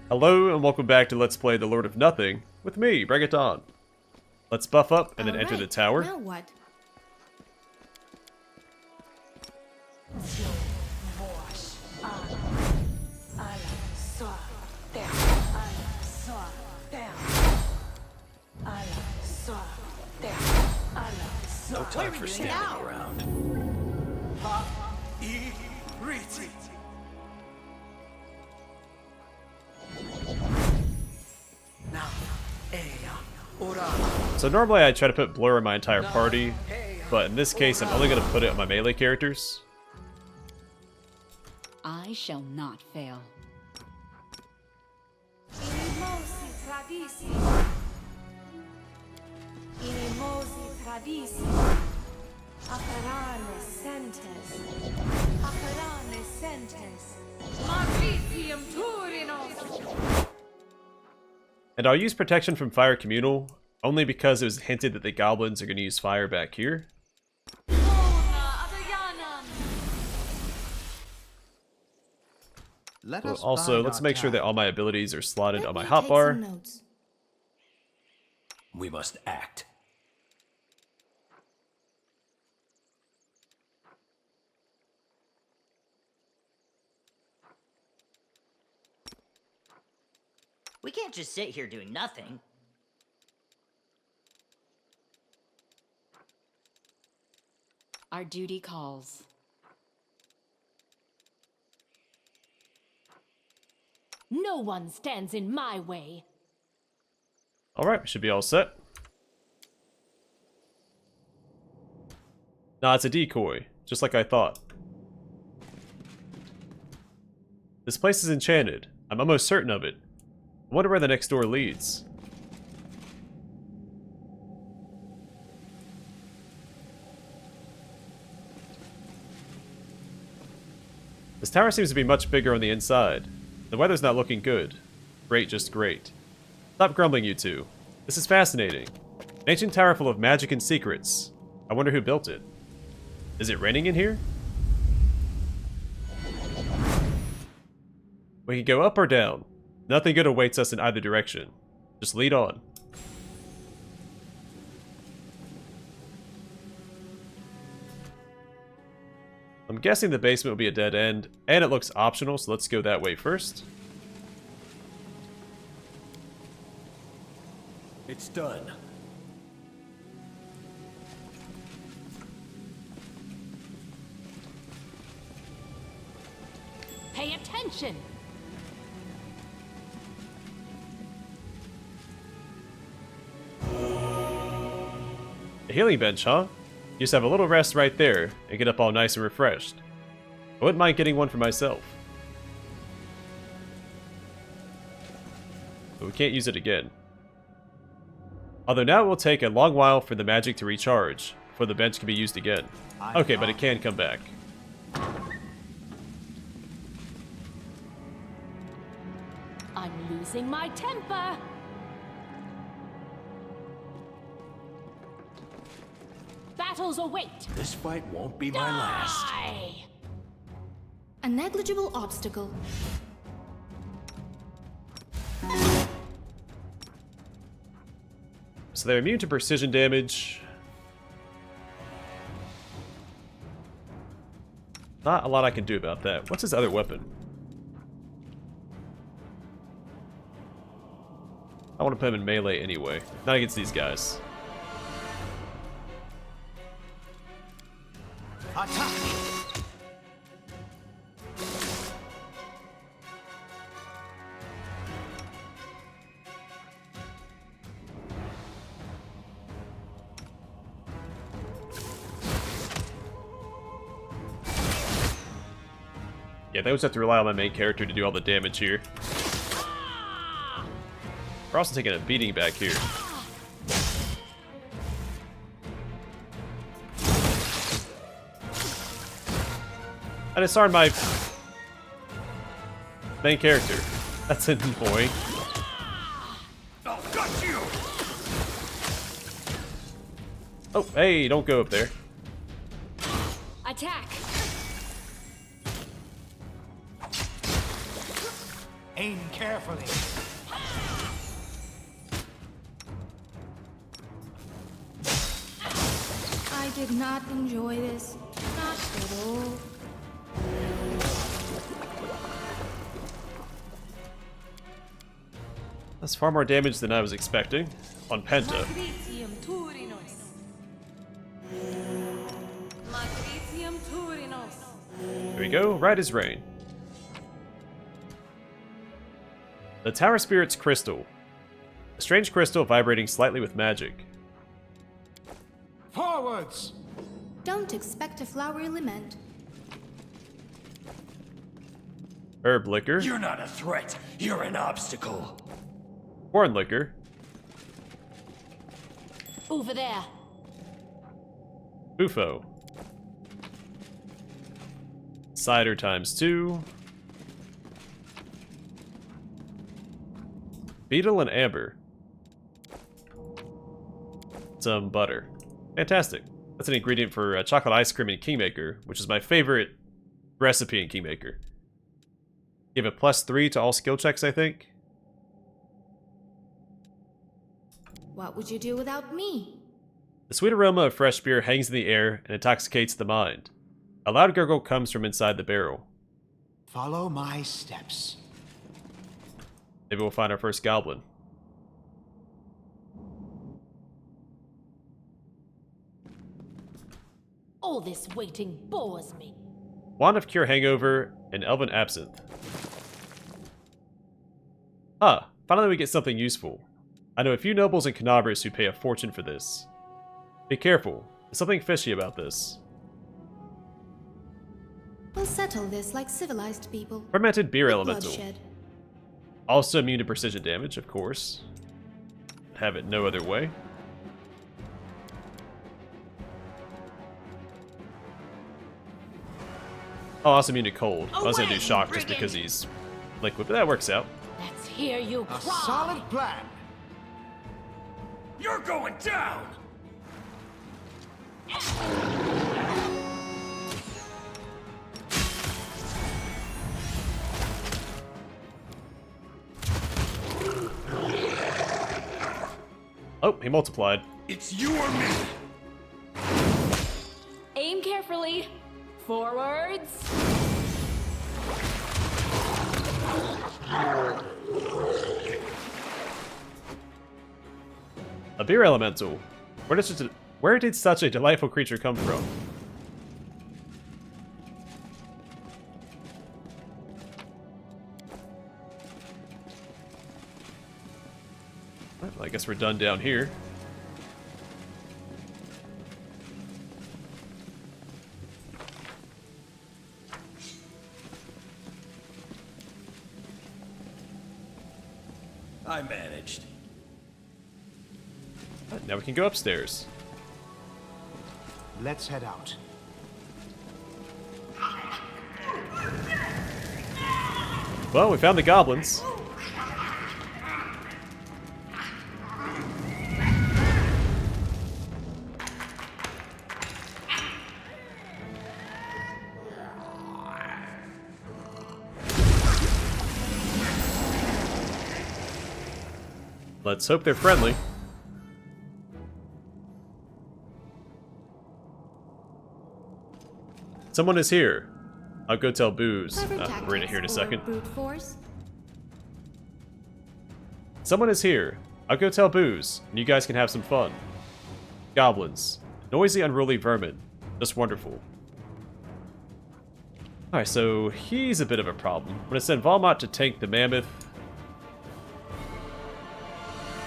Hello and welcome back to Let's Play The Lord of Nothing with me, Bring It On. Let's buff up and then enter the tower. Now what? No time for standing around. So normally I try to put blur on my entire party, but in this case I'm only going to put it on my melee characters. I shall not fail. And I'll use protection from fire communal, only because it was hinted that the goblins are going to use fire back here. Also, let's make sure that all my abilities are slotted on my hotbar. We must act. We can't just sit here doing nothing. Our duty calls. No one stands in my way. Alright, we should be all set. Nah, it's a decoy, just like I thought. This place is enchanted. I'm almost certain of it. I wonder where the next door leads. This tower seems to be much bigger on the inside. The weather's not looking good. Great, just great. Stop grumbling, you two. This is fascinating. An ancient tower full of magic and secrets. I wonder who built it. Is it raining in here? We can go up or down. Nothing good awaits us in either direction. Just lead on. I'm guessing the basement will be a dead end, and it looks optional, so let's go that way first. It's done. Pay attention. A healing bench, huh? You just have a little rest right there, and get up all nice and refreshed. I wouldn't mind getting one for myself. But we can't use it again. Although now it will take a long while for the magic to recharge, before the bench can be used again. Okay, but it can come back. I'm losing my temper. Battles await. This fight won't be my last. Die! A negligible obstacle. So they're immune to precision damage. Not a lot I can do about that. What's his other weapon? I want to put him in melee anyway. Not against these guys. Attack! Yeah, they always have to rely on my main character to do all the damage here. We're also taking a beating back here. I disarmed my main character. That's annoying. Got you! Oh, hey, don't go up there. Attack! Aim carefully. I did not enjoy this. Not at all. That's far more damage than I was expecting on Penta. Matricium Turinos. Matricium Turinos. Here we go, right as rain. The Tower Spirit's Crystal. A strange crystal vibrating slightly with magic. Forwards! Don't expect a flowery lament. Herb Liquor. You're not a threat. You're an obstacle. Corn Liquor. Over there. Bufo. Cider ×2. Beetle and Amber. Some butter. Fantastic. That's an ingredient for chocolate ice cream in Kingmaker, which is my favorite recipe in Kingmaker. Give a +3 to all skill checks, I think. What would you do without me? The sweet aroma of fresh beer hangs in the air and intoxicates the mind. A loud gurgle comes from inside the barrel. Follow my steps. Maybe we'll find our first goblin. All this waiting bores me. Wand of Cure Hangover and Elven Absinthe. Ah, finally we get something useful. I know a few nobles in Canabris who pay a fortune for this. Be careful, there's something fishy about this. We'll settle this like civilized people. Fermented beer With elemental. bloodshed. Also immune to precision damage, of course. Have it no other way. Oh, also immune to cold. I was gonna do Away, shock just brigand! because he's liquid, but that works out. Let's hear you A cry. solid plan. You're going down! Oh, he multiplied. It's you or me! Aim carefully. Forwards. A beer elemental. Where did such a delightful creature come from? Well, I guess we're done down here. I managed. Now we can go upstairs. Let's head out. Well, we found the goblins. Let's hope they're friendly. Someone is here. I'll go tell Booze. Clever We're in tactics here in a or second. brute force. Someone is here. I'll go tell Booze, and you guys can have some fun. Goblins. Noisy, unruly vermin. Just wonderful. Alright, so he's a bit of a problem. I'm gonna send Valmont to tank the mammoth.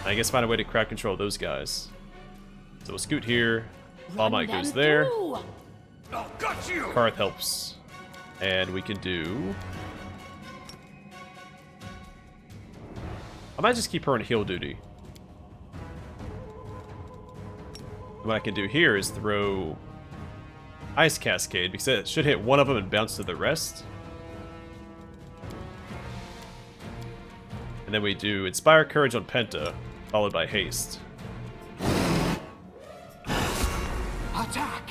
I guess find a way to crowd control those guys. So we'll scoot here. Valmont Run goes them there. through. Oh, got you! Karth helps. And we can do... I might just keep her on heal duty. What I can do here is throw Ice Cascade, because it should hit one of them and bounce to the rest. And then we do Inspire Courage on Penta, followed by Haste. Attack!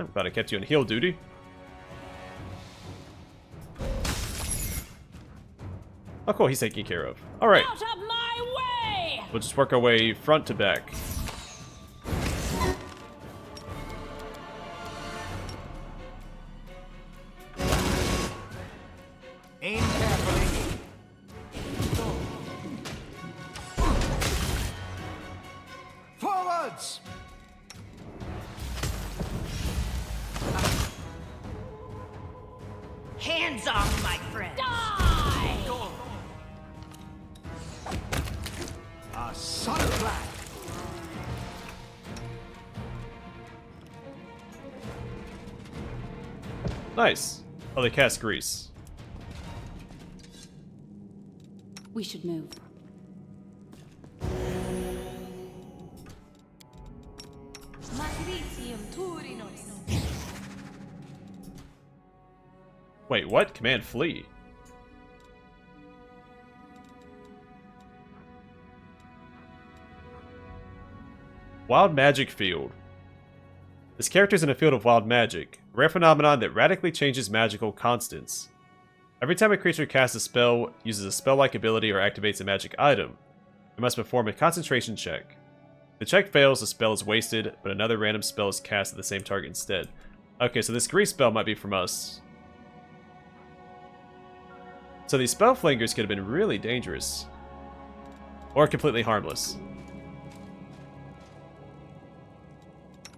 I'm glad I kept you on heal duty. Oh cool, he's taken care of. Alright. Out of my way! We'll just work our way front to back. Aim carefully. Forwards! Hands off, my friend. Die! A solid plan. Nice. Oh, they cast grease. We should move. Wait, what? Command flee. Wild Magic Field. This character is in a field of wild magic, a rare phenomenon that radically changes magical constants. Every time a creature casts a spell, uses a spell-like ability, or activates a magic item, it must perform a concentration check. If the check fails, the spell is wasted, but another random spell is cast at the same target instead. Okay, so this grease spell might be from us. So these spell flingers could have been really dangerous. Or completely harmless.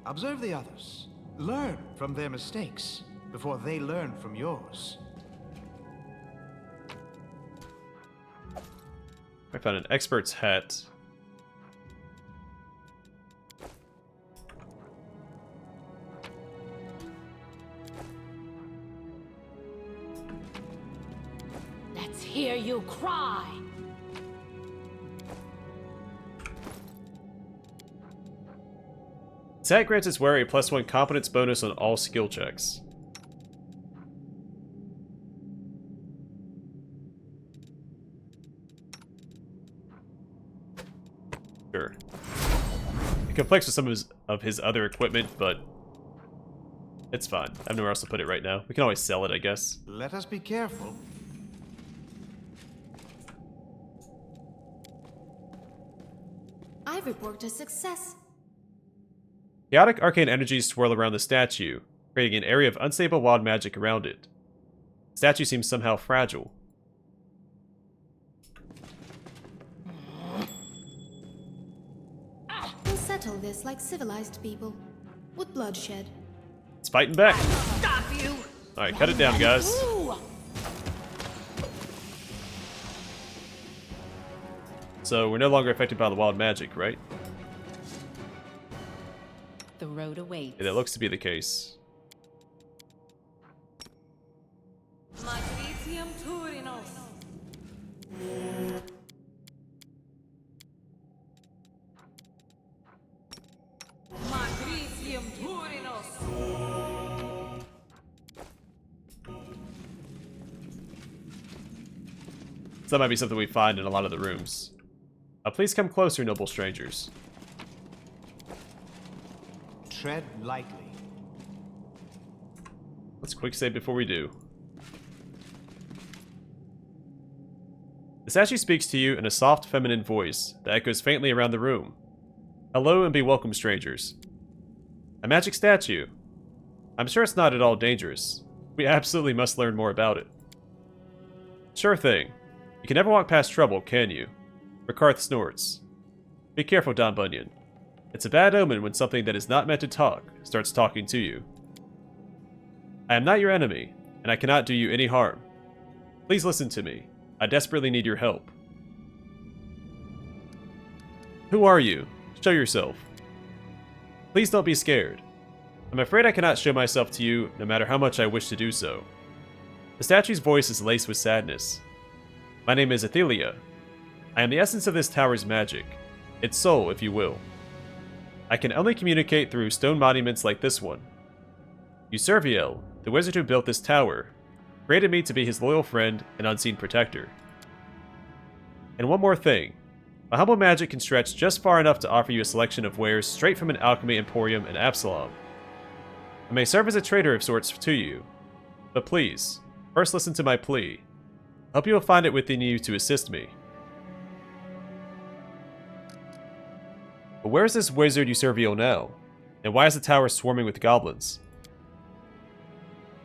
Observe the others. Learn from their mistakes before they learn from yours. I found an expert's hat. Let's hear you cry! This hat grants its wearer a +1 competence bonus on all skill checks. Sure. It conflicts with some of his other equipment, but it's fine. I have nowhere else to put it right now. We can always sell it, I guess. Let us be careful. I've reported a success. Chaotic arcane energies swirl around the statue, creating an area of unstable wild magic around it. The statue seems somehow fragile. We'll settle this like civilized people, with bloodshed. It's fighting back. Stop you! Alright, cut it down, guys. Ooh. So we're no longer affected by the wild magic, right? The road awaits. Yeah, that looks to be the case. So that might be something we find in a lot of the rooms. Please come closer, noble strangers. Tread lightly. Let's quick save before we do. The statue speaks to you in a soft, feminine voice that echoes faintly around the room. Hello and be welcome, strangers. A magic statue. I'm sure it's not at all dangerous. We absolutely must learn more about it. Sure thing. You can never walk past trouble, can you? Rekarth snorts. Be careful, Don Bunyan. It's a bad omen when something that is not meant to talk starts talking to you. I am not your enemy, and I cannot do you any harm. Please listen to me. I desperately need your help. Who are you? Show yourself. Please don't be scared. I'm afraid I cannot show myself to you, no matter how much I wish to do so. The statue's voice is laced with sadness. My name is Aelia. I am the essence of this tower's magic, its soul, if you will. I can only communicate through stone monuments like this one. Userviel, the wizard who built this tower, created me to be his loyal friend and unseen protector. And one more thing. My humble magic can stretch just far enough to offer you a selection of wares straight from an alchemy emporium in Absalom. I may serve as a traitor of sorts to you. But please, first listen to my plea. I hope you will find it within you to assist me. But where is this wizard Usurvio now? And why is the tower swarming with goblins?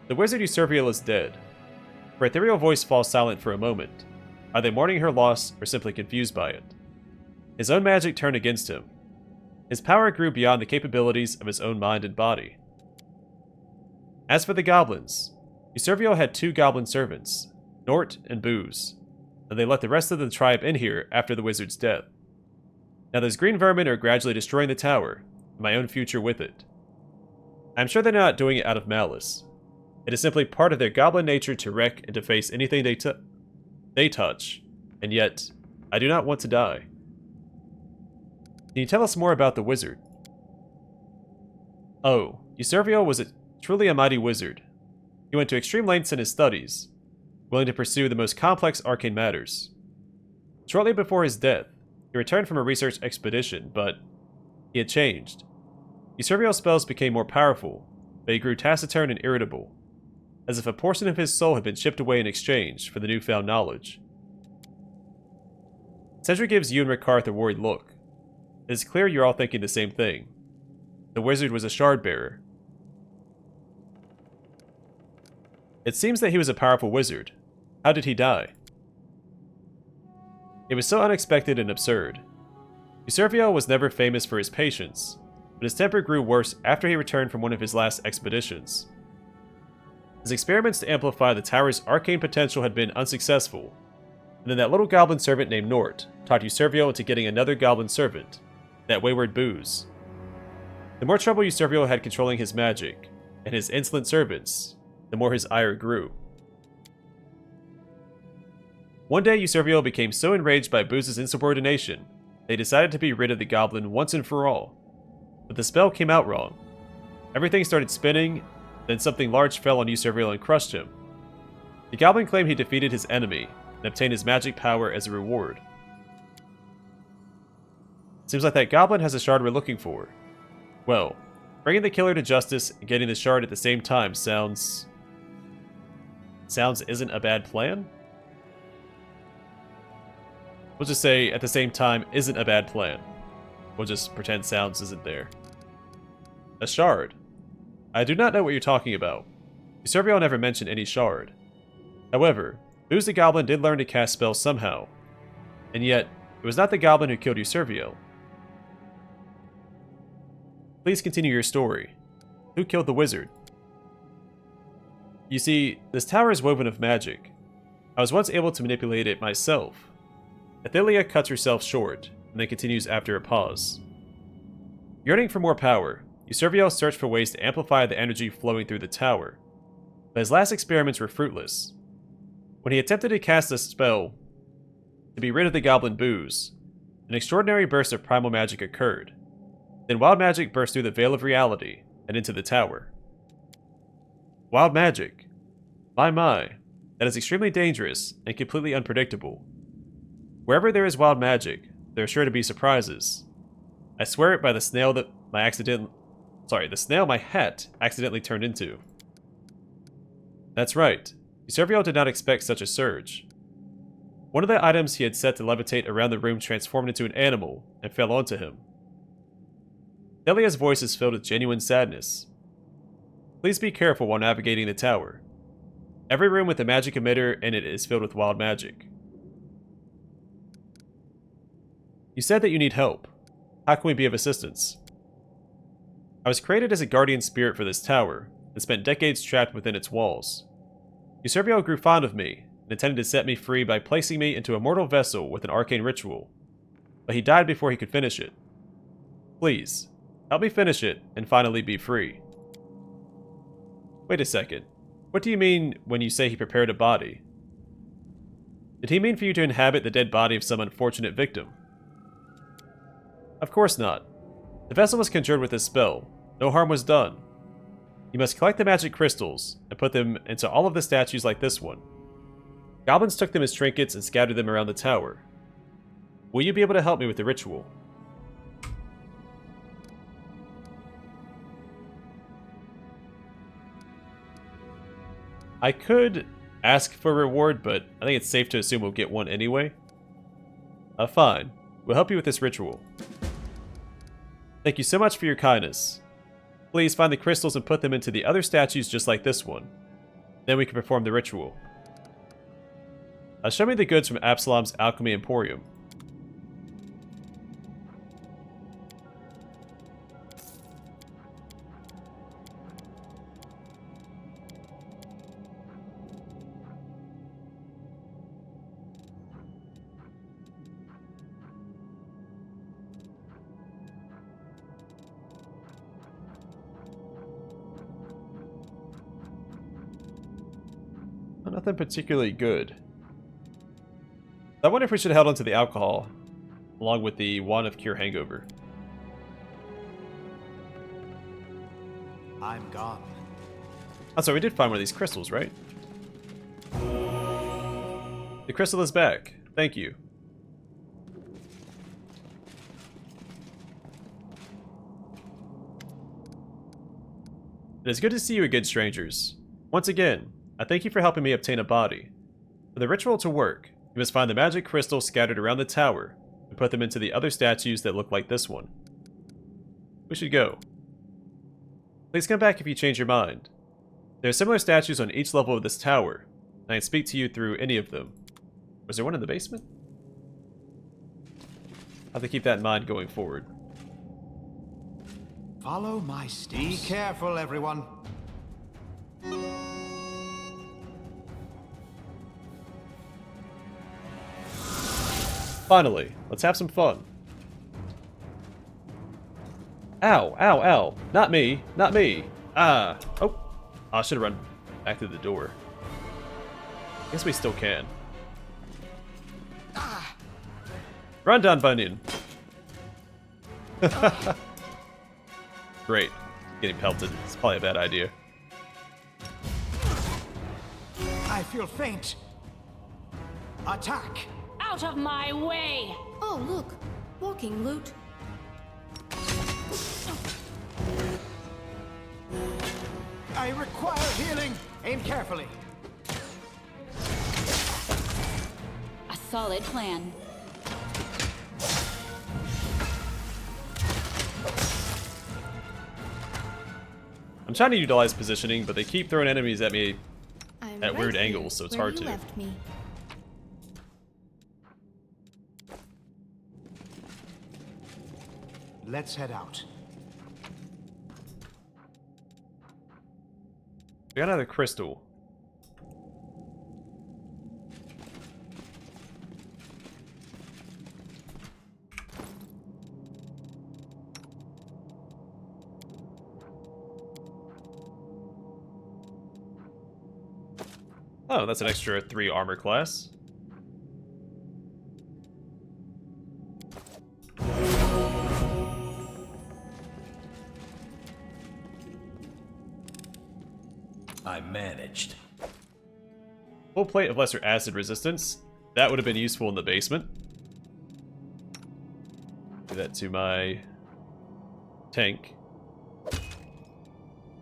The wizard Usurvio is dead. Her ethereal voice falls silent for a moment, either mourning her loss or simply confused by it. His own magic turned against him. His power grew beyond the capabilities of his own mind and body. As for the goblins, Usurvio had 2 goblin servants, Nort and Booze, and they let the rest of the tribe in here after the wizard's death. Now those green vermin are gradually destroying the tower, and my own future with it. I'm sure they're not doing it out of malice. It is simply part of their goblin nature to wreck and deface anything they touch, and yet, I do not want to die. Can you tell us more about the wizard? Oh, Usurvio was truly a mighty wizard. He went to extreme lengths in his studies, willing to pursue the most complex arcane matters. Shortly before his death, he returned from a research expedition, but he had changed. Usurvio's spells became more powerful, but he grew taciturn and irritable, as if a portion of his soul had been chipped away in exchange for the newfound knowledge. Sendri gives you and Rekarth a worried look. It is clear you're all thinking the same thing. The wizard was a shard bearer. It seems that he was a powerful wizard. How did he die? It was so unexpected and absurd. Usurvio was never famous for his patience, but his temper grew worse after he returned from one of his last expeditions. His experiments to amplify the tower's arcane potential had been unsuccessful, and then that little goblin servant named Nort talked Usurvio into getting another goblin servant, that wayward Booze. The more trouble Usurvio had controlling his magic, and his insolent servants, the more his ire grew. One day Usurvio became so enraged by Booze's insubordination, they decided to be rid of the goblin once and for all. But the spell came out wrong. Everything started spinning, then something large fell on Usurvio and crushed him. The goblin claimed he defeated his enemy, and obtained his magic power as a reward. Seems like that goblin has a shard we're looking for. Well, bringing the killer to justice and getting the shard at the same time sounds isn't a bad plan? We'll just say, at the same time, isn't a bad plan. We'll just pretend sounds isn't there. A shard. I do not know what you're talking about. Usurvio never mentioned any shard. However, Booze the Goblin did learn to cast spells somehow. And yet, it was not the goblin who killed Usurvio. Please continue your story. Who killed the wizard? You see, this tower is woven of magic. I was once able to manipulate it myself. Aelia cuts herself short, and then continues after a pause. Yearning for more power, Usurvio searched for ways to amplify the energy flowing through the tower, but his last experiments were fruitless. When he attempted to cast a spell to be rid of the goblin Booze, an extraordinary burst of primal magic occurred. Then wild magic burst through the veil of reality and into the tower. Wild magic. My, that is extremely dangerous and completely unpredictable. Wherever there is wild magic, there are sure to be surprises. I swear it by the snail that the snail my hat accidentally turned into. That's right. Usurvio did not expect such a surge. One of the items he had set to levitate around the room transformed into an animal and fell onto him. Aelia's voice is filled with genuine sadness. Please be careful while navigating the tower. Every room with a magic emitter in it is filled with wild magic. You said that you need help. How can we be of assistance? I was created as a guardian spirit for this tower, and spent decades trapped within its walls. Usurvio grew fond of me, and intended to set me free by placing me into a mortal vessel with an arcane ritual, but he died before he could finish it. Please, help me finish it, and finally be free. Wait a second. What do you mean when you say he prepared a body? Did he mean for you to inhabit the dead body of some unfortunate victim? Of course not. The vessel was conjured with this spell. No harm was done. You must collect the magic crystals, and put them into all of the statues like this one. Goblins took them as trinkets and scattered them around the tower. Will you be able to help me with the ritual? I could ask for a reward, but I think it's safe to assume we'll get one anyway. Fine. We'll help you with this ritual. Thank you so much for your kindness. Please find the crystals and put them into the other statues just like this one. Then we can perform the ritual. Show me the goods from Absalom's Alchemy Emporium. Nothing particularly good. I wonder if we should have held onto the alcohol, along with the Wand of Cure Hangover. I'm gone. Oh, so we did find one of these crystals, right? The crystal is back. Thank you. It is good to see you again, strangers. Once again, I thank you for helping me obtain a body. For the ritual to work, you must find the magic crystals scattered around the tower and put them into the other statues that look like this one. We should go. Please come back if you change your mind. There are similar statues on each level of this tower, and I can speak to you through any of them. Was there one in the basement? I'll have to keep that in mind going forward. Follow my steps. Be careful, everyone. Finally, let's have some fun. Ow, ow, ow. Not me, not me. Ah. Oh, I should have run back through the door. Guess we still can. Run down, Bunyan. Great. Getting pelted. It's probably a bad idea. I feel faint. Attack! Out of my way! Oh, look. Walking loot. I require healing. Aim carefully. A solid plan. I'm trying to utilize positioning, but they keep throwing enemies at me I'm at right weird here, angles, so it's where hard you to. left me. Let's head out. We got another crystal. Oh, that's an extra 3 armor class. I managed. Full plate of lesser acid resistance. That would have been useful in the basement. Do that to my tank.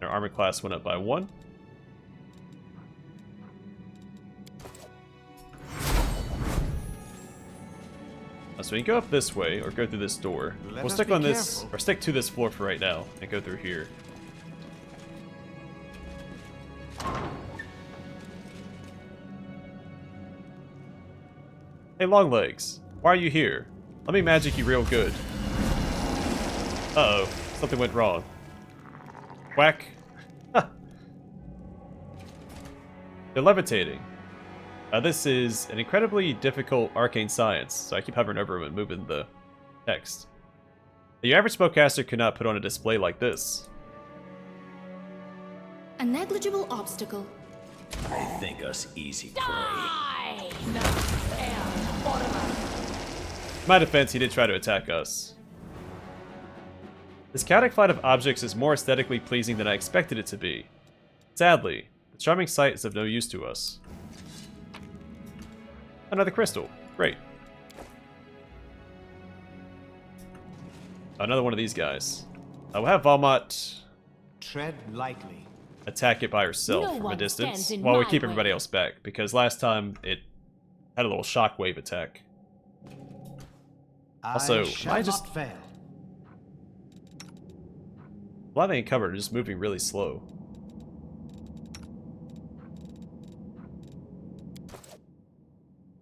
Our armor class went up by 1. So we can go up this way or go through this door. Let We'll us stick be on this, careful. or stick to this floor for right now and go through here. Hey, Longlegs, why are you here? Let me magic you real good. Uh-oh, something went wrong. Whack. They're levitating. This is an incredibly difficult arcane science, so I keep hovering over them and moving the text. The average spellcaster could not put on a display like this. A negligible obstacle. I think us easy prey. Die! In my defense, he did try to attack us. This chaotic flight of objects is more aesthetically pleasing than I expected it to be. Sadly, the charming sight is of no use to us. Another crystal. Great. Another one of these guys. We'll have Valmont Tread lightly. attack it by herself No from a one distance stands in while we my keep way. everybody else back, because last time it had a little shockwave attack. Also, I shall I just- not fail. Why are they encumbered? Just moving really slow.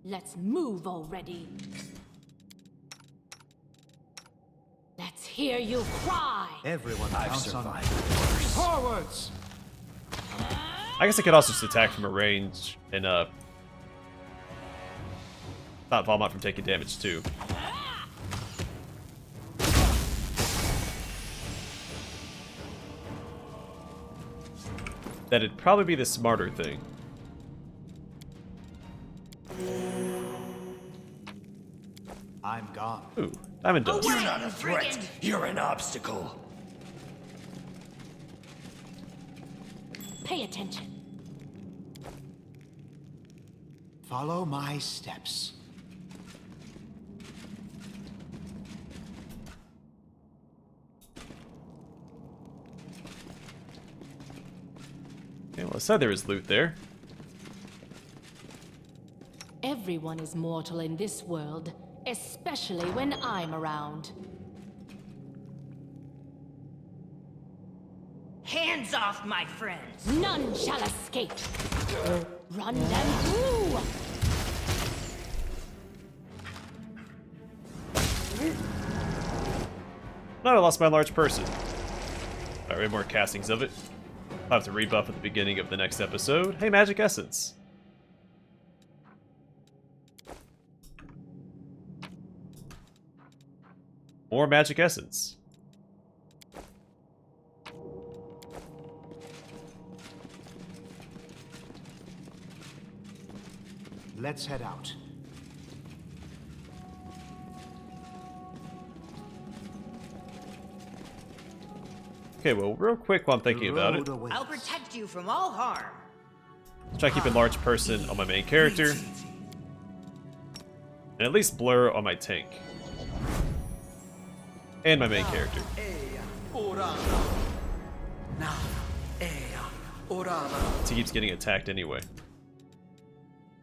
Let's move already. Let's hear you cry. Everyone I've counts on me. survived worse. Forwards! I guess I could also just attack from a range and stop Valmont from taking damage too. That'd probably be the smarter thing. I'm gone. Ooh, diamond dust. You're not a threat. You're an obstacle. Pay attention. Follow my steps. Okay, well, I said there was loot there. Everyone is mortal in this world, especially when I'm around. Hands off, my friends. None shall escape. Run them through. No, I lost my large person. Alright, we have more castings of it. I'll have to rebuff at the beginning of the next episode. Hey, magic essence. More magic essence. Let's head out. Okay, well, real quick while I'm thinking about it. The road awaits. I'll protect you from all harm. Try to keep a large person on my main character. And at least blur on my tank. And my main character. He keeps getting attacked anyway.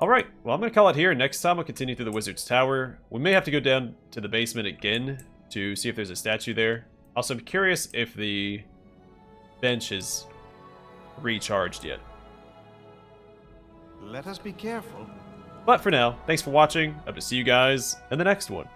Alright, well I'm going to call it here. Next time we'll continue through the Wizard's Tower. We may have to go down to the basement again to see if there's a statue there. Also, I'm curious if the bench is recharged yet. Let us be careful. But for now, thanks for watching. Hope to see you guys in the next one.